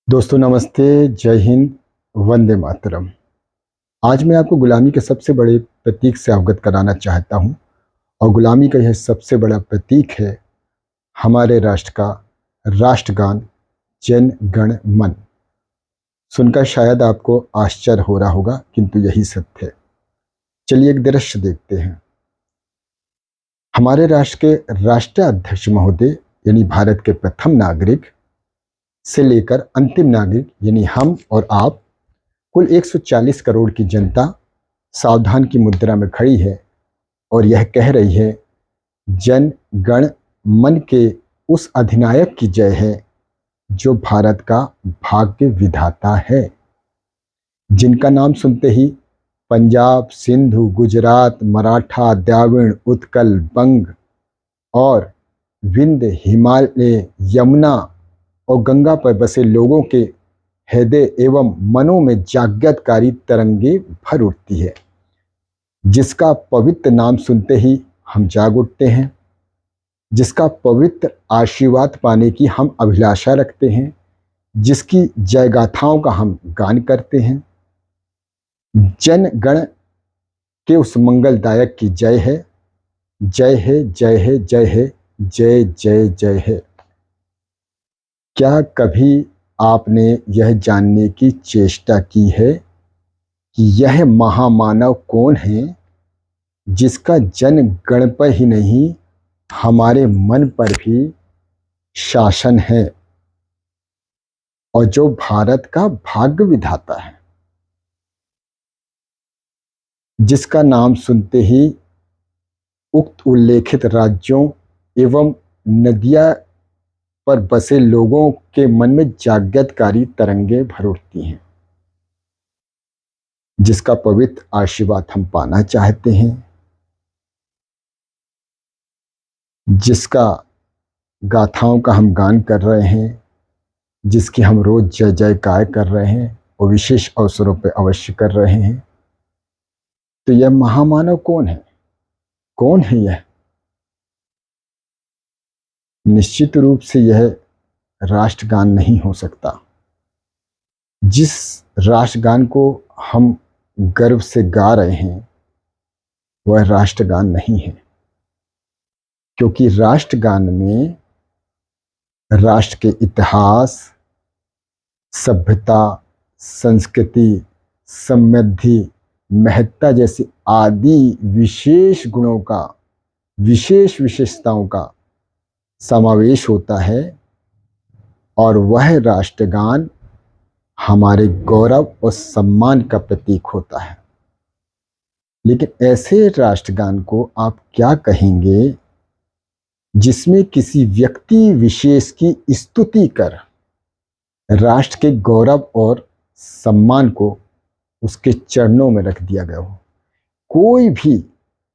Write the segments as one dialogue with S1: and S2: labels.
S1: दोस्तों नमस्ते, जय हिंद, वंदे मातरम। आज मैं आपको गुलामी के सबसे बड़े प्रतीक से अवगत कराना चाहता हूँ और गुलामी का यह सबसे बड़ा प्रतीक है हमारे राष्ट्र का राष्ट्रगान जन गण मन। सुनकर शायद आपको आश्चर्य हो रहा होगा, किंतु यही सत्य है। चलिए एक दृश्य देखते हैं। हमारे राष्ट्र के राष्ट्रीय अध्यक्ष महोदय यानी भारत के प्रथम नागरिक से लेकर अंतिम नागरिक यानी हम और आप, कुल 140 करोड़ की जनता सावधान की मुद्रा में खड़ी है और यह कह रही है, जन गण मन के उस अधिनायक की जय है जो भारत का भाग्य विधाता है, जिनका नाम सुनते ही पंजाब, सिंधु, गुजरात, मराठा, द्राविड़, उत्कल, बंग और विंध्य, हिमालय, यमुना और गंगा पर बसे लोगों के हृदय एवं मनों में जागृतकारी तरंगे भर उठती है, जिसका पवित्र नाम सुनते ही हम जाग उठते हैं, जिसका पवित्र आशीर्वाद पाने की हम अभिलाषा रखते हैं, जिसकी जय गाथाओं का हम गान करते हैं। जन गण के उस मंगलदायक की जय है, जय है, जय है, जय है, जय जय जय है। क्या कभी आपने यह जानने की चेष्टा की है कि यह महामानव कौन है, जिसका जन गण पर ही नहीं हमारे मन पर भी शासन है और जो भारत का भाग्य विधाता है, जिसका नाम सुनते ही उक्त उल्लेखित राज्यों एवं नदियां पर बसे लोगों के मन में जागृतकारी तरंगे भर उठती हैं, जिसका पवित्र आशीर्वाद हम पाना चाहते हैं, जिसका गाथाओं का हम गान कर रहे हैं, जिसकी हम रोज जय जयकार कर रहे हैं और विशेष अवसरों पर अवश्य कर रहे हैं। तो यह महामानव कौन है? कौन है यह? निश्चित रूप से यह राष्ट्रगान नहीं हो सकता। जिस राष्ट्रगान को हम गर्व से गा रहे हैं वह राष्ट्रगान नहीं है, क्योंकि राष्ट्रगान में राष्ट्र के इतिहास, सभ्यता, संस्कृति, समृद्धि, महत्ता जैसी आदि विशेष गुणों का, विशेष विशेषताओं का समावेश होता है और वह राष्ट्रगान हमारे गौरव और सम्मान का प्रतीक होता है। लेकिन ऐसे राष्ट्रगान को आप क्या कहेंगे जिसमें किसी व्यक्ति विशेष की स्तुति कर राष्ट्र के गौरव और सम्मान को उसके चरणों में रख दिया गया हो। कोई भी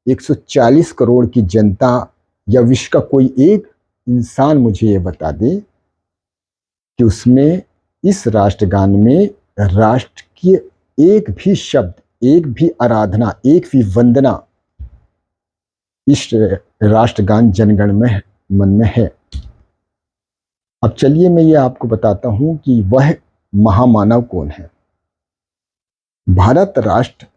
S1: 140 करोड़ की जनता या विश्व का कोई एक इंसान मुझे ये बता दे कि उसमें इस राष्ट्रगान में राष्ट्र की एक भी शब्द, एक भी आराधना, एक भी वंदना इस राष्ट्रगान जनगण में मन में है। अब चलिए मैं ये आपको बताता हूं कि वह महामानव कौन है। भारत राष्ट्र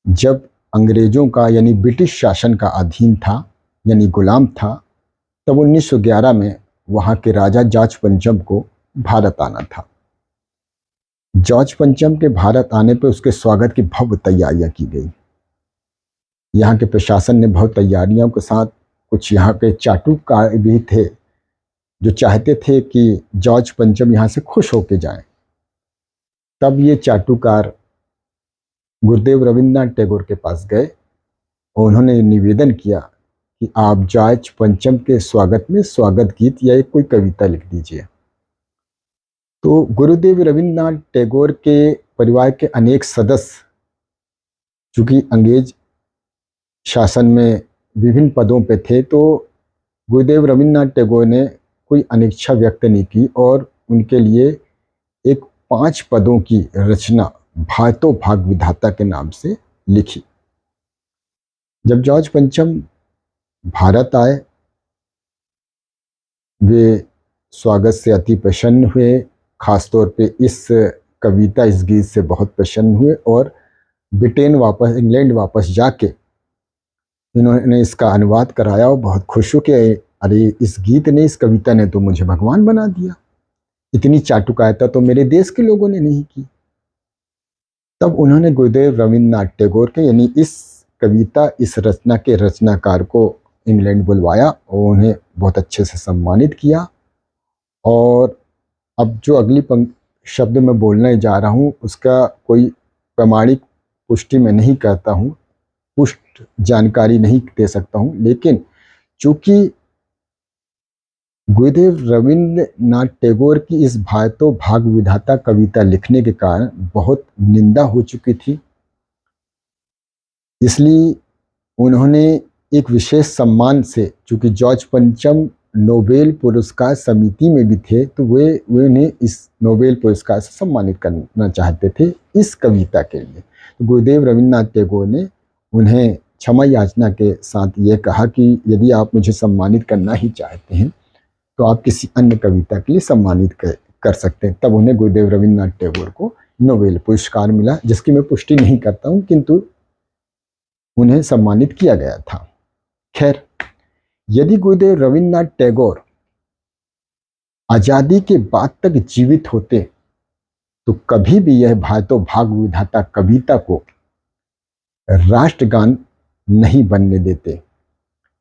S1: जब अंग्रेजों का यानी ब्रिटिश शासन का अधीन था, यानी गुलाम था, तब 1911 में वहां के राजा जॉर्ज पंचम को भारत आना था। जॉर्ज पंचम के भारत आने पर उसके स्वागत की भव्य तैयारियां की गई। यहाँ के प्रशासन ने भव्य तैयारियों के साथ कुछ यहाँ के चाटुकार भी थे जो चाहते थे कि जॉर्ज पंचम यहाँ से खुश होके जाएं। तब ये चाटुकार गुरुदेव रविन्द्रनाथ टैगोर के पास गए और उन्होंने निवेदन किया कि आप जॉर्ज पंचम के स्वागत में स्वागत गीत या एक कोई कविता लिख दीजिए। तो गुरुदेव रविन्द्रनाथ टैगोर के परिवार के अनेक सदस्य, चूंकि अंग्रेज शासन में विभिन्न पदों पे थे, तो गुरुदेव रविन्द्रनाथ टैगोर ने कोई अनिच्छा व्यक्त नहीं की और उनके लिए एक 5 पदों की रचना भारतो भाग विधाता के नाम से लिखी। जब जॉर्ज पंचम भारत आए, वे स्वागत से अति प्रसन्न हुए ख़ास तौर पे इस कविता, इस गीत से बहुत प्रसन्न हुए और इंग्लैंड वापस जाके इन्होंने इसका अनुवाद कराया और बहुत खुश हो कि अरे इस गीत ने, इस कविता ने तो मुझे भगवान बना दिया, इतनी चाटुकारिता तो मेरे देश के लोगों ने नहीं की। तब उन्होंने गुरुदेव रविन्द्रनाथ टैगोर के, यानी इस कविता, इस रचना के रचनाकार को इंग्लैंड बुलवाया और उन्हें बहुत अच्छे से सम्मानित किया। और अब जो अगली शब्द मैं बोलने जा रहा हूँ उसका कोई प्रामाणिक पुष्टि मैं नहीं करता हूँ, पुष्ट जानकारी नहीं दे सकता हूँ, लेकिन चूंकि गुरुदेव रविन्द्रनाथ टैगोर की इस भांतो भाग विधाता कविता लिखने के कारण बहुत निंदा हो चुकी थी, इसलिए उन्होंने एक विशेष सम्मान से, चूंकि जॉर्ज पंचम नोबेल पुरस्कार समिति में भी थे, तो वे उन्हें इस नोबेल पुरस्कार से सम्मानित करना चाहते थे इस कविता के लिए। तो गुरुदेव रविन्द्रनाथ टैगोर ने उन्हें क्षमा याचना के साथ ये कहा कि यदि आप मुझे सम्मानित करना ही चाहते हैं तो आप किसी अन्य कविता के लिए सम्मानित कर सकते हैं। तब उन्हें गुरुदेव रविन्द्रनाथ टैगोर को नोबेल पुरस्कार मिला, जिसकी मैं पुष्टि नहीं करता हूँ, किंतु उन्हें सम्मानित किया गया था। खैर, यदि गुरुदेव रविन्द्रनाथ टैगोर आजादी के बाद तक जीवित होते तो कभी भी यह भांतो भाग विधाता कविता को राष्ट्रगान नहीं बनने देते।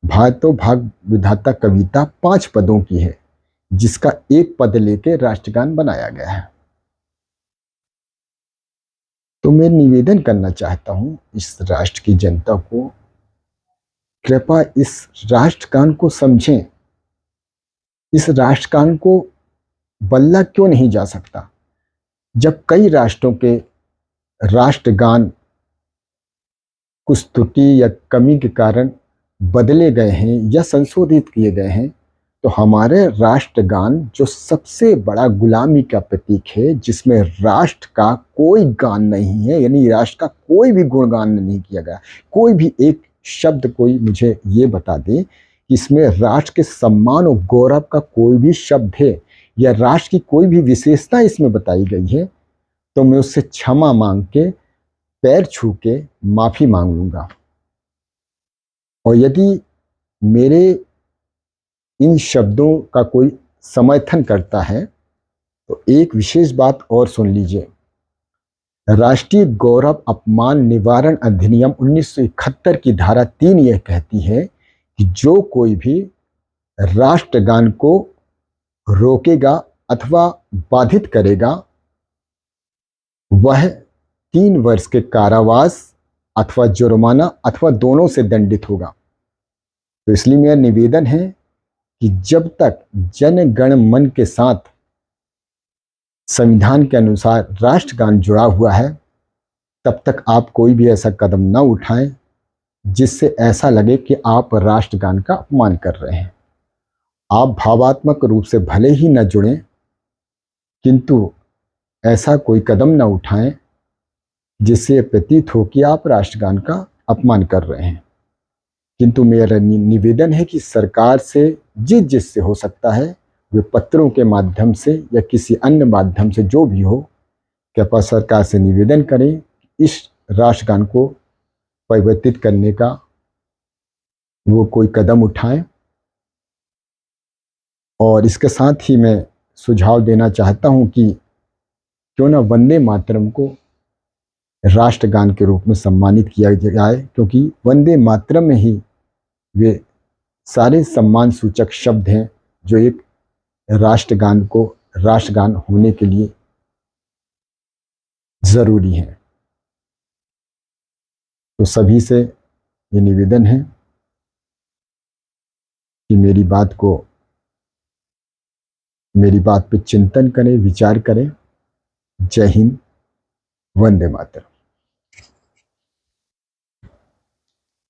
S1: भांतो भाग विधाता कविता 5 पदों की है, जिसका एक पद लेके राष्ट्रगान बनाया गया है। तो मैं निवेदन करना चाहता हूं इस राष्ट्र की जनता को, कृपया इस राष्ट्रगान को समझें। इस राष्ट्रगान को बल्ला क्यों नहीं जा सकता, जब कई राष्ट्रों के राष्ट्रगान कुछ त्रुटि या कमी के कारण बदले गए हैं या संशोधित किए गए हैं, तो हमारे राष्ट्रगान जो सबसे बड़ा गुलामी का प्रतीक है, जिसमें राष्ट्र का कोई गान नहीं है, यानी राष्ट्र का कोई भी गुणगान नहीं किया गया, कोई भी एक शब्द कोई मुझे ये बता दे कि इसमें राष्ट्र के सम्मान और गौरव का कोई भी शब्द है या राष्ट्र की कोई भी विशेषता इसमें बताई गई है, तो मैं उससे क्षमा मांग के, पैर छू के माफी मांग लूंगा। और यदि मेरे इन शब्दों का कोई समर्थन करता है तो एक विशेष बात और सुन लीजिए। राष्ट्रीय गौरव अपमान निवारण अधिनियम 1971 की धारा 3 यह कहती है कि जो कोई भी राष्ट्रगान को रोकेगा अथवा बाधित करेगा वह 3 वर्ष के कारावास अथवा जुर्माना अथवा दोनों से दंडित होगा। तो इसलिए मेरा निवेदन है कि जब तक जन गण मन के साथ संविधान के अनुसार राष्ट्रगान जुड़ा हुआ है, तब तक आप कोई भी ऐसा कदम न उठाएं जिससे ऐसा लगे कि आप राष्ट्रगान का अपमान कर रहे हैं। आप भावात्मक रूप से भले ही न जुड़ें, किंतु ऐसा कोई कदम न उठाएं जिससे प्रतीत हो कि आप राष्ट्रगान का अपमान कर रहे हैं। किंतु मेरा निवेदन है कि सरकार से जिससे हो सकता है, वे पत्रों के माध्यम से या किसी अन्य माध्यम से जो भी हो, कृपया सरकार से निवेदन करें इस राष्ट्रगान को परिवर्तित करने का वो कोई कदम उठाएं। और इसके साथ ही मैं सुझाव देना चाहता हूं कि क्यों ना वंदे मातरम को राष्ट्रगान के रूप में सम्मानित किया जाए, क्योंकि वंदे मातरम में ही वे सारे सम्मान सूचक शब्द हैं जो एक राष्ट्रगान को राष्ट्रगान होने के लिए जरूरी हैं। तो सभी से ये निवेदन है कि मेरी बात पे चिंतन करें, विचार करें। जय हिंद, वंदे मातरम।